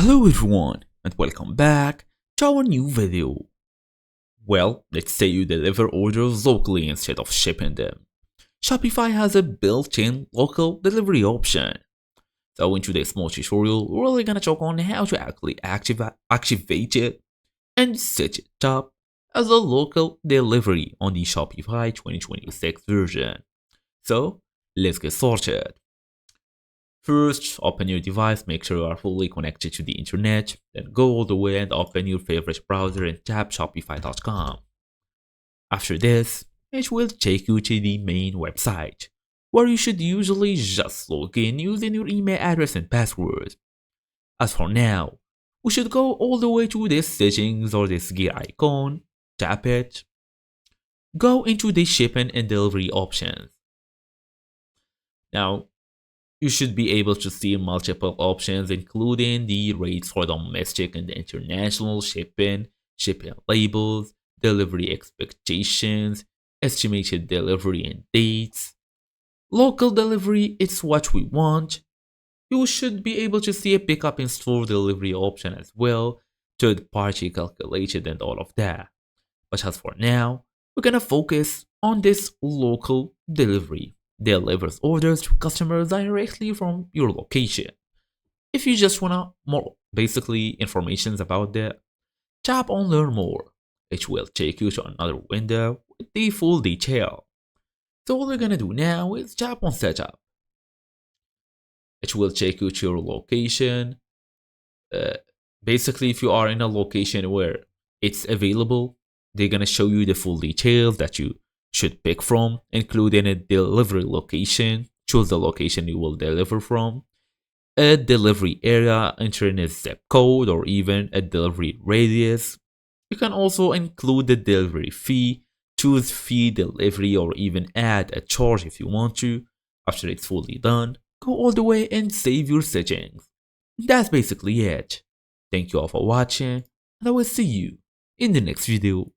Hello everyone and welcome back to our new video. Well, let's say you deliver orders locally instead of shipping them. Shopify has a built-in local delivery option. So in today's small tutorial, we're really gonna talk on how to actually activate it and set it up as a local delivery on the Shopify 2026 version. So let's get started. First, open your device, make sure you are fully connected to the internet, then go all the way and open your favorite browser and tap shopify.com. After this, it will take you to the main website, where you should usually just log in using your email address and password. As for now, we should go all the way to this settings or this gear icon, tap it, go into the shipping and delivery options. Now, you should be able to see multiple options, including the rates for domestic and international shipping, shipping labels, delivery expectations, estimated delivery and dates. Local delivery is what we want. You should be able to see a pickup in store delivery option as well, third party calculated and all of that. But as for now, we're gonna focus on this local delivery. Delivers orders to customers directly from your location. If you just wanna more basically informations about that, tap on learn more. It will take you to another window with the full detail. So all we're gonna do now is tap on setup. It will take you to your location. Uh, Basically, if you are in a location where it's available, they're gonna show you the full details that you should pick from, including a delivery location. Choose the location you will deliver from, a delivery area, entering a zip code, or even a delivery radius. You can also include the delivery fee, choose fee delivery, or even add a charge if you want to. After it's fully done, go all the way and save your settings. That's basically it. Thank you all for watching, and I will see you in the next video.